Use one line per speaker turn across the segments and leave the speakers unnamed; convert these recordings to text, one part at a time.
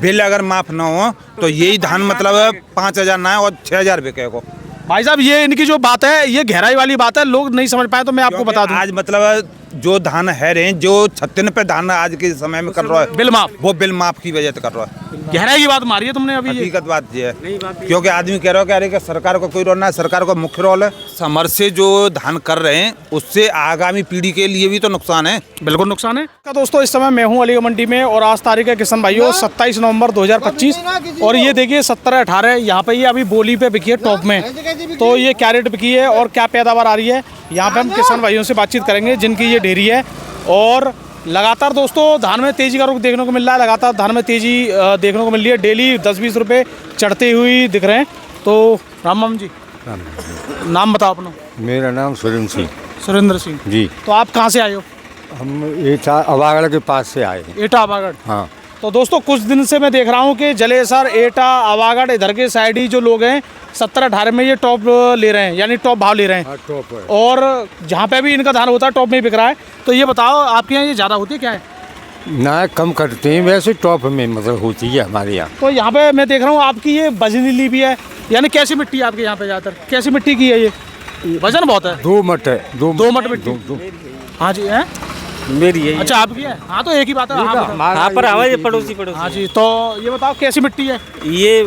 Bill अगर माफ ना हो तो यही धान मतलब 5,000 ना है और 6,000 बिके को।
भाई साहब ये इनकी जो बात है ये गहराई वाली बात है, लोग नहीं समझ पाए तो मैं आपको बता दूं।
आज मतलब जो धान है रहे जो 36 पे धान आज के समय में कर रहा है
बिल माफ,
वो बिल माफ की वजह से कर रहा है।
गहराई की बात मारी है तुमने अभी।
हकीकत बात ये है क्योंकि आदमी कह रहा है कि अरे कि सरकार को कोई रोल ना है, सरकार का मुख्य रोल है। समर से जो धान कर रहे हैं उससे आगामी पीढ़ी के लिए भी तो नुकसान है।
बिल्कुल नुकसान है। दोस्तों इस समय मैं हूं अलीगढ़ मंडी में और आज तारीख है किसान भाइयों 27 नवंबर 2025 और ये देखिए 17-18 यहाँ पे ये अभी बोली पे बिकी है टॉप में। तो ये क्या रेट बिकी है और क्या पैदावार आ रही है यहाँ पे हम किसान भाइयों से बातचीत करेंगे जिनकी ये डेयरी है। और लगातार दोस्तों धान में तेज़ी का रुख देखने को मिल रहा है, लगातार धान में तेज़ी देखने को मिल रही है। डेली 10-20 रुपये चढ़ते हुए दिख रहे हैं। तो राम जी नाम बताओ अपना।
मेरा नाम सुरेंद्र सिंह।
सुरेंद्र सिंह
जी।
तो आप कहाँ से आए हो?
हम एटा अवागढ़ के पास से आए हैं।
एटा अवागढ़।
हाँ।
तो दोस्तों कुछ दिन से मैं देख रहा हूँ कि जलेसर एटा अवागढ़ इधर के साइड ही जो लोग हैं 17-18 में ये टॉप ले रहे हैं, यानी टॉप भाव ले रहे हैं।
हाँ, टॉप है।
और जहाँ पे भी इनका धान होता है टॉप में ही बिक रहा है। तो ये बताओ आपके यहाँ ये ज़्यादा होती है क्या है?
ना कम करते हैं, वैसे टॉप में मतलब होती है हमारे यहाँ।
तो यहाँ पे मैं देख रहा हूँ आपकी ये बजनीली भी है, यानी कैसी मिट्टी है आपके यहाँ पे ज़्यादातर? कैसी मिट्टी की है ये? वजन बहुत है।
2 मट है।
2 मट मिट्टी। हाँ जी है
मेरी है।
अच्छा आपकी है? हाँ तो एक ही बात है।
हाँ पर हमारे पड़ोसी।
हाँ जी। तो ये बताओ कैसी मिट्टी है
ये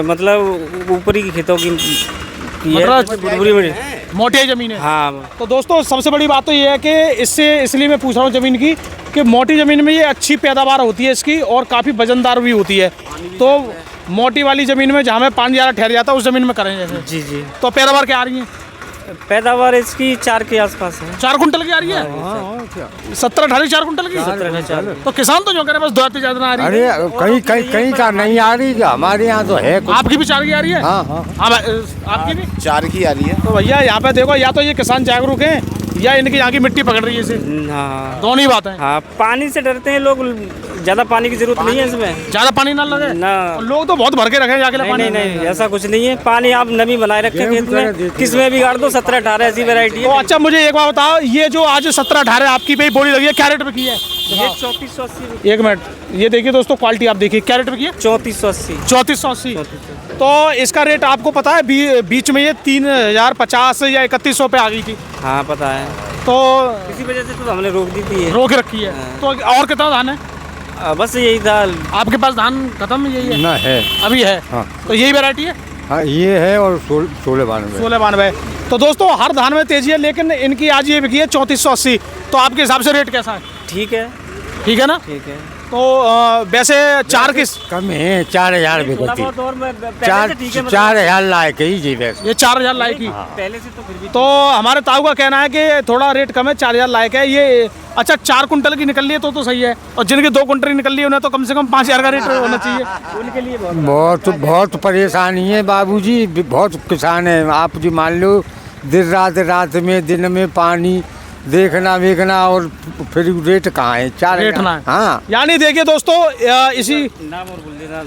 मतलब ऊपरी की खेतों की
मतलब मोटी जमीन है।
हाँ।
तो दोस्तों सबसे बड़ी बात तो ये है कि इसलिए मैं पूछ रहा हूँ ज़मीन की कि मोटी ज़मीन में ये अच्छी पैदावार होती है इसकी और काफ़ी वजनदार भी होती है। तो मोटी वाली ज़मीन में जहाँ में पानी ज़्यादा ठहर जाता है उस ज़मीन में करें जैसे।
जी जी।
तो पैदावार क्या आ रही है?
पैदावार इसकी 4 के आसपास है।
4 कुंटल की आ रही है? 17-18 4 कुंटल की।
17
तो किसान तो जो करे बस 2 ज़्यादा आ रही है।
अरे कहीं का नहीं आ रही क्या? हमारे यहाँ तो है।
आपकी भी 4 की आ रही है?
हाँ हाँ।
आपकी भी
4 की आ रही है।
तो भैया यहाँ पे देखो या तो ये किसान जागरूक है या इनकी यहाँ की मिट्टी पकड़ रही है इसे।
हाँ
दोनों ही बात है।
हाँ पानी से डरते हैं लोग, ज़्यादा पानी की जरूरत नहीं है इसमें।
ज़्यादा पानी ना लगे
ना।
लोग तो बहुत भर के रखे जाके पानी।
नहीं ऐसा कुछ नहीं है। पानी आप नमी बनाए रखें खेत में, किस में भी गाड़ दो। 17-18 ऐसी वैरायटी
तो
है।
अच्छा मुझे एक बात बताओ, ये जो आज 17-18 आपकी पे बोली लगी है क्या रेट पे की है?
ये 3480।
एक मिनट ये देखिए दोस्तों क्वालिटी आप देखिए क्या रेट पे की है?
3480।
3480। तो इसका रेट आपको पता है बीच में ये 3050 या 3100 पे आ गई थी।
हाँ पता है।
तो
इसी वजह से तो हमने रोक दी थी।
रोक रखी है। तो और कितना धान है
बस यही था।
आपके पास? धान खत्म यही है
ना है
अभी है।
हाँ।
तो यही वैरायटी है?
हाँ ये है और 1692।
तो दोस्तों हर धान में तेजी है लेकिन इनकी आज ये बिकी है 3480। तो आपके हिसाब से रेट कैसा है?
ठीक है।
ठीक है ना?
ठीक है।
तो वैसे 4 किस
कम है 4000
थोड़ा
बिकती।
बहुत और मैं पहले से ठीक है।
4000 लायक ही जी वैसे।
ये 4000 लायक ही।
पहले से तो फिर भी
तो हमारे ताऊ का कहना है कि थोड़ा रेट कम है, 4000 लायक है ये। अच्छा 4 कुंटल की निकल ली है तो सही है, और जिनकी 2 कुंटल की निकल ली है उन्हें तो कम से कम 5000 का रेट होना चाहिए।
उनके लिए
बहुत परेशानी है बाबूजी, बहुत किसान है। आप जी मान लो रात में पानी देखना वेखना और फिर रेट कहाँ है? 4
रेट ना है।
हाँ।
यानी देखिए दोस्तों इसी
नाम और बोल देना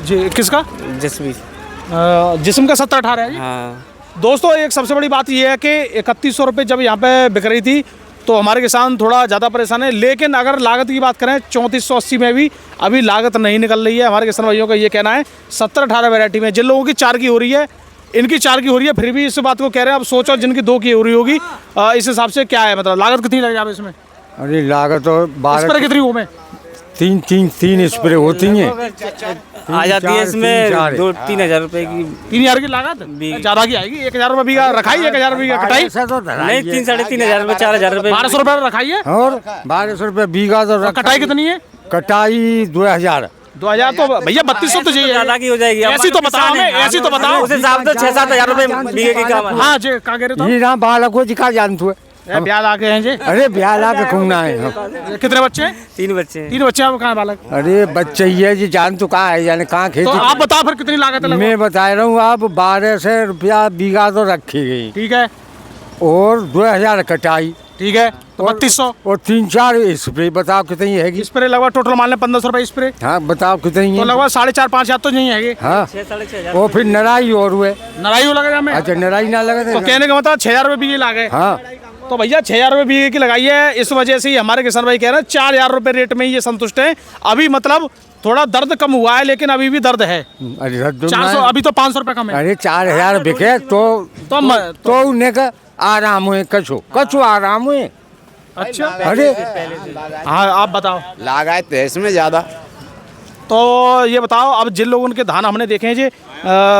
जी किसका जिस्म का 17-18 है जी।
हाँ।
दोस्तों एक सबसे बड़ी बात यह है कि 3100 रुपये जब यहाँ पे बिक रही थी तो हमारे किसान थोड़ा ज़्यादा परेशान है। लेकिन अगर लागत की बात करें 3480 में भी अभी लागत नहीं निकल रही है। हमारे किसान भाइयों का ये कहना है 17-18 वैरायटी में जिन लोगों की 4 की हो रही है, इनकी 4 की हो रही है, फिर भी इस बात को कह रहे हैं। अब सोचो जिनकी 2 की हो रही होगी इस हिसाब से क्या है मतलब लागत कितनी लग जाए इसमें?
अरे लागत तो 12
स्प्रे कितनी हो में?
3 स्प्रे होती हैं
आ जाती है इसमें 2-3 हज़ार रुपए की।
3000 की लागत ज़्यादा की आएगी। 1000 रुपये बीघा रखाई, 1000 रुपये कटाई
नहीं 3-3.5 हज़ार 4,000 रुपए।
1200 रुपये रखाई है
और 1200 रुपये बीघा तो
कटाई कितनी है?
कटाई 2000
तो भैया 3200 तो चाहिए।
ज़्यादा की हो जाएगी।
ऐसी तो बताओ हमें, ऐसी तो बताओ।
उस हिसाब से 6-7 हज़ार रुपए बीघे की काम है।
हाँ जी कहाँ कह रहे
ये ना बालक जी का जानते हुए
ब्याह आके हैं जी।
अरे ब्याह ला के घूमना है।
कितने बच्चे हैं?
3 बच्चे हैं।
3 बच्चे हैं। कहाँ बालक?
अरे बच्चे ही है जी, जान तो कहाँ है यानी कहाँ खेती।
तो आप बताओ फिर कितनी लागत है?
मैं बता रहा हूँ आप 1200 रुपया बीघा तो रखी गई।
ठीक है।
और 2000 कटाई।
ठीक है तो 3200
और 3-4 स्प्रे बताओ कितनी है?
स्प्रे लगभग टोटल मान लें 1500 रुपये स्प्रे।
हाँ बताओ कितनी
तो
है?
लगभग 4.5-5 हज़ार तो नहीं है।
हाँ
6-6.5
और फिर नराई और हुए।
नराई हो लगेगा हमें?
अच्छा नराई ना लगे
तो कहने का मतलब 6000 रुपये बीघे लागे।
हाँ
तो भैया 6000 रुपये बीघे की लगाई है। इस वजह से ही हमारे किसान भाई कह रहे हैं 4000 रुपये रेट में ये संतुष्ट है। अभी मतलब थोड़ा दर्द कम हुआ है, लेकिन अभी भी दर्द है।
अरे रद्द
400, अभी तो 500 रुपये कम है।
अरे 4000 बिके तो उन्हें का आराम हुए, कछु आराम हुए।
अच्छा,
अरे
हाँ आप बताओ।
लागत है इसमें ज़्यादा।
तो ये बताओ, अब जिन लोगों के धान हमने देखे हैं जी,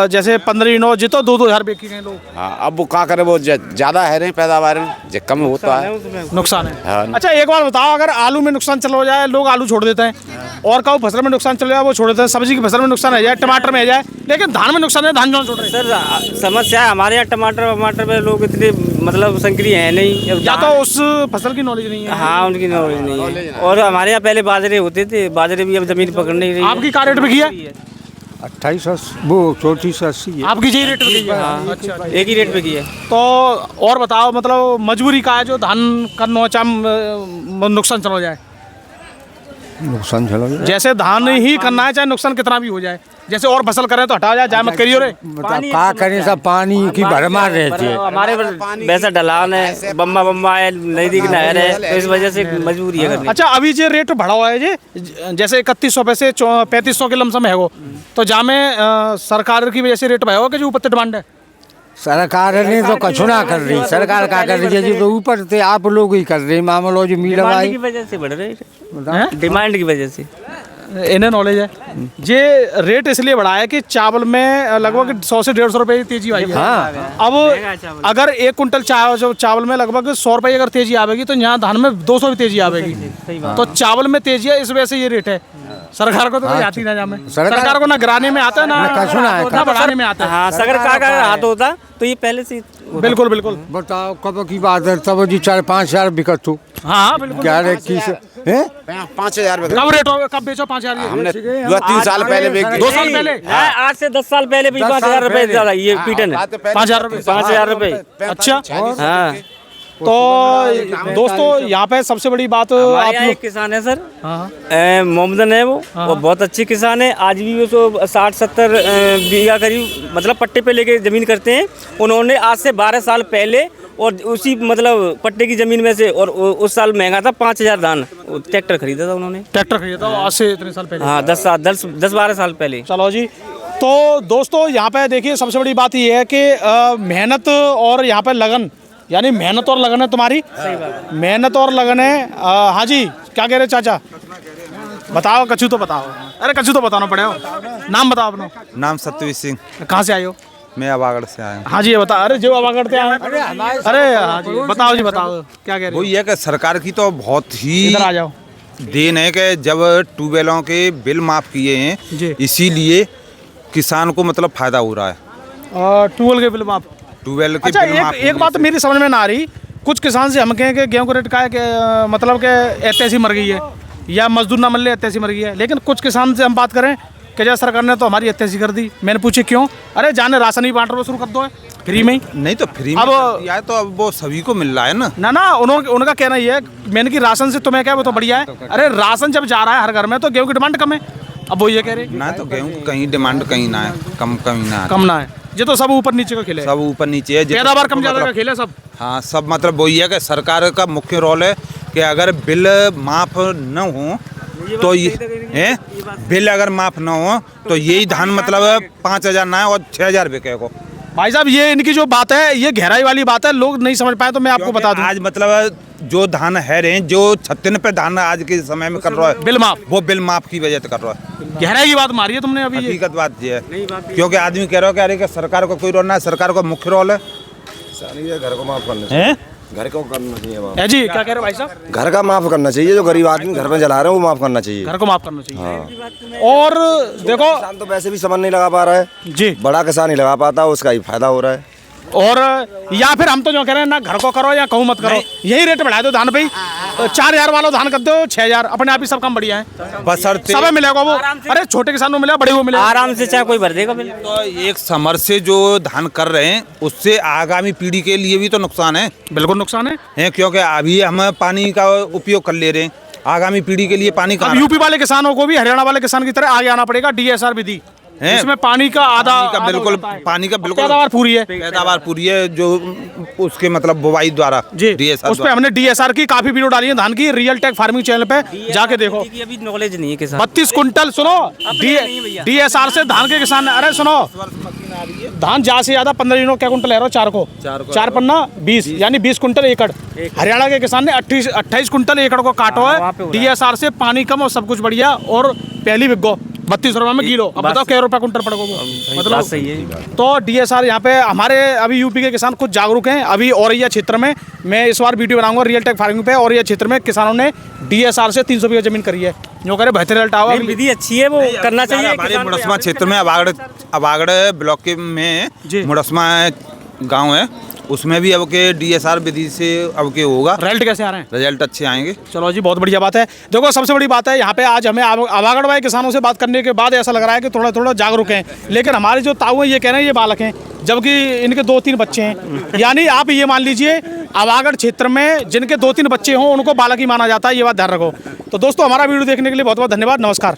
जैसे 15 जी तो 2-2 हज़ार बेची गए लोग,
हाँ, अब वो क्या करे, वो ज़्यादा है रहे पैदावार में, जो कम होता है
नुकसान है।
हाँ।
अच्छा एक बार बताओ, अगर आलू में नुकसान चला हो जाए, लोग आलू छोड़ देते हैं, और का फसल में नुकसान चल जाए वो छोड़ देते हैं, सब्जी की फसल में नुकसान हो जाए, टमाटर में हो जाए, लेकिन धान में नुकसान है, धान क्यों छोड़ रहे हैं?
सर समस्या है हमारे यहाँ टमाटर में लोग इतने मतलब सक्रिय है नहीं,
या तो उस फसल की नॉलेज नहीं है।
हाँ उनकी नॉलेज नहीं है। और हमारे यहाँ पहले बाजरे होते थे, बाजरे भी अब जमीन पकड़ नहीं रही है।
आपकी क्या रेट बिकी है?
28 वो 3480 है।
आपकी यही रेट बिकी है?
हाँ,
अच्छा।
एक ही रेट पे की है।
तो और बताओ, मतलब मजबूरी का है जो धान का नुकसान चला जाए,
नुकसान चला गया।
जैसे धान ही करना है, चाहे नुकसान कितना भी हो जाए, जैसे और फसल करें तो हटा जाए, जाए मत करियो रे।
मतलब का करें, सब पानी की भरमार रहती है।
हमारे वैसा ढलान है, बम्बा है, नदी की नहर है, तो इस वजह से मजबूरी है करनी।
अच्छा, अभी जो रेट बढ़ा हुआ है जी, जैसे 3100 पैसे 3500 के लमसम है वो, तो जहाँ में सरकार की वजह से रेट बढ़ा हुआ कि जो ऊपर डिमांड है?
सरकार ने तो कछु ना कर रही, सरकार का कर रही है जी, तो ऊपर से आप लोग ही कर रहे मामलो जो मील
डिमांड की वजह से बढ़ रहे हैं, डिमांड की वजह से।
इन्हें नॉलेज है। ये रेट इसलिए बढ़ा है कि चावल में लगभग 100 से 150 रुपए की तेजी आई है।
हाँ।
अब अगर 1 कुंटल चावल में लगभग 100 रुपए अगर तेजी आवेगी, तो यहाँ धान में 200 भी तेजी आवेगी। तो चावल में तेजी है, इस वजह से ये रेट है। सरकार को तो कोई आती ना जामे, सरकार को ना गिराने में आता है, ना बढ़ाने में आता है।
हाँ, सरकार का हाथ होता तो ये पहले से।
बिल्कुल बिल्कुल।
बताओ कब की बात है, तब जी 4-5 हज़ार बिकत हो।
हाँ बिल्कुल।
क्या रे किस है
5000
कब रेट हो, कब बेचो 5000?
हमने 2-3 साल पहले बेच दी।
2 साल पहले?
आज से 10 साल पहले भी 5000 रुपए ज्यादा ये पीटन है।
5000 रुपए?
5000 रुपए।
अच्छा।
हाँ,
तो दोस्तों यहाँ पे सबसे बड़ी बात,
हमारे
आप
यहाँ
लोग
एक किसान है सर,
हाँ।
मोहम्मदन है वो बहुत अच्छे किसान है। आज भी वो 60-70 बीघा करीब मतलब पट्टे पे लेके जमीन करते हैं। उन्होंने आज से 12 साल पहले और उसी मतलब पट्टे की जमीन में से, और उस साल महंगा था 5000 धान, ट्रैक्टर खरीदा था उन्होंने।
ट्रैक्टर खरीदा था आज से इतने साल पहले?
हाँ 10-12 साल पहले।
चलो जी। तो दोस्तों यहाँ पे देखिए, सबसे बड़ी बात ये है कि मेहनत और यहाँ पे लगन, यानी मेहनत और लगन है तुम्हारी, मेहनत और लगन है। हाँ जी, क्या कह रहे चाचा? बताओ, कछु तो बताओ। अरे कछु तो बताना पड़ेगा। नाम बताओ अपना।
नाम सत्यवीर सिंह,
कहाँ से आए हो?
मैं अबागढ़ से आया हूँ।
हाँ जी, ये बता। अरे जो अबागढ़ से आए, अरे हाँ जी, बताओ जी, बताओ क्या कह रहे
वो
हो?
ये कि सरकार की तो बहुत ही
इधर आ जाओ।
देन है कि जब ट्यूबवेलों के बिल माफ़ किए हैं,
जी।
इसीलिए किसान को मतलब फ़ायदा हो रहा है।
ट्यूबवेल के बिल माफ?
ट्यूबवेल के
अच्छा,
बिल माफ़
एक बात मेरी समझ में ना आ रही। कुछ किसान से हम कहें कि गेहूं का रेट का है कि मतलब कि ऐसी मर गई है, या मजदूर ना मिल रहे ऐसी मर गई है, लेकिन कुछ किसान से हम बात करें कि जैसे सरकार ने तो हमारी ऐसी कर दी। मैंने पूछे क्यों? अरे जाने राशन ही बांटना शुरू कर दो है फ्री में ही।
नहीं तो फ्री में
अब
कर दिया है, तो अब वो सभी को मिल रहा है ना।
ना उनका कहना ये है, मैंने कि राशन से तुम्हें क्या है, वो तो बढ़िया है। अरे राशन जब जा रहा है हर घर में, तो गेहूं की डिमांड कम है। अब वो ये कह रहे
ना तो गेहूँ की कहीं डिमांड कहीं ना है, कहीं ना है,
कम ना है। ये तो सब ऊपर नीचे का खेल है,
सब ऊपर नीचे है।
पैदावार कम ज्यादा का खेल है सब।
हाँ, सब मतलब वही है कि सरकार का मुख्य रोल है कि अगर बिल माफ़ न हो तो ये बिल अगर माफ़ न हो तो यही धान मतलब 5000 ना है और 6000 बिके को।
भाई साहब, ये इनकी जो बात है, ये गहराई वाली बात है, लोग नहीं समझ पाए, तो मैं आपको बता दूं।
आज मतलब जो धान है रहे, जो 36 पे धान आज के समय में कर रहा है
बिल माफ,
वो बिल माफ की वजह से कर रहा है।
गहराई की बात मारी है तुमने अभी।
हकीकत बात ये है, क्योंकि आदमी कह रहा है कि अरे कि सरकार को कोई रोल ना है, सरकार का मुख्य रोल है
घर को माफ करना
है।
घर को करना चाहिए माफ।
जी, क्या कह रहे हो भाई साहब?
घर का माफ करना चाहिए, जो गरीब आदमी घर में जला रहे हैं वो माफ करना चाहिए।
घर को माफ करना चाहिए। और देखो,
किसान तो वैसे भी समझ नहीं लगा पा रहा है
जी,
बड़ा किसान नहीं लगा पाता, उसका ही फायदा हो रहा है।
और या फिर हम तो जो कह रहे हैं ना, घर को करो या कहूँ मत करो, यही रेट बढ़ा दो धान पे ही। 4000 वालों धान कर दो 6000, अपने आप ही सब काम बढ़िया है,
बशर्ते
सब मिलेगा वो। अरे छोटे किसान को मिलेगा, बड़े को मिलेगा
आराम से, चाहे कोई भर देगा बिल।
तो एक समर से जो धान कर रहे हैं उससे आगामी पीढ़ी के लिए भी तो नुकसान है।
बिल्कुल नुकसान है,
क्योंकि अभी हम पानी का उपयोग कर ले रहे हैं, आगामी पीढ़ी के लिए पानी
अब
कहाँ
यूपी वाले किसानों को भी हरियाणा वाले किसान की तरह आगे आना पड़ेगा। DSR विधि
हैं?
इसमें पानी का आधा
बिल्कुल
हो जाता है।
पानी का बिल्कुल
पैदावार पूरी है
पैदावार पूरी है जो उसके मतलब बुवाई द्वारा
जी।
DSR
उस पे हमने DSR की काफी वीडियो डाली है धान की, रियल टेक फार्मिंग चैनल पे जाके देखो।
की अभी नॉलेज नहीं है किसान
32 कुंटल सुनो DSR से धान के किसान, अरे सुनो धान ज्यादा से ज्यादा 15 दिनों क्या कुंटल ले रहा हो, चार पन्ना 20 यानी 20 कुंटल एकड़। हरियाणा के किसान ने 28 कुंटल एकड़ को काटो
वहाँ पे
है।
हो रहा है।
DSR से पानी कम और सब कुछ बढ़िया और पहली बिगो 32 रुपए में किलो। अब बताओ क्या रुपए कुंटल पड़ेगा वो, मतलब
सही है।
तो DSR यहाँ पे हमारे अभी यूपी के किसान कुछ जागरूक हैं। अभी औरैया क्षेत्र में मैं इस बार वीडियो बनाऊंगा रियल टेक फार्मिंग पे। औरैया क्षेत्र में किसानों ने DSR से 300 बीघा जमीन करी है, जो करे बेहतर रिजल्ट आओ।
नहीं, विधि अच्छी है, वो करना चाहिए।
हमारे
किसान को
मुड़स्मा
यहाँ पे
क्षेत्र में अबागड़ ब्लॉक के में
जी।
मुड़स्मा गांव है, उसमें भी अब के DSR विधि से अब के होगा,
रिजल्ट कैसे आ रहे हैं?
रिजल्ट अच्छे आएंगे।
चलो जी, बहुत बढ़िया बात है। देखो सबसे बड़ी बात है यहाँ पे आज हमें अबागड़ वाले किसानों से बात करने के बाद ऐसा लग रहा है कि थोड़ा थोड़ा जागरूक हैं, लेकिन हमारे जो ताऊ हैं ये कह रहे हैं ये बालक हैं, जबकि इनके 2-3 बच्चे हैं। यानी आप ये मान लीजिए अबागड़ क्षेत्र में जिनके 2-3 बच्चे हों उनको बालक ही माना जाता है, ये बात ध्यान रखो। तो दोस्तों हमारा वीडियो देखने के लिए बहुत बहुत धन्यवाद, नमस्कार।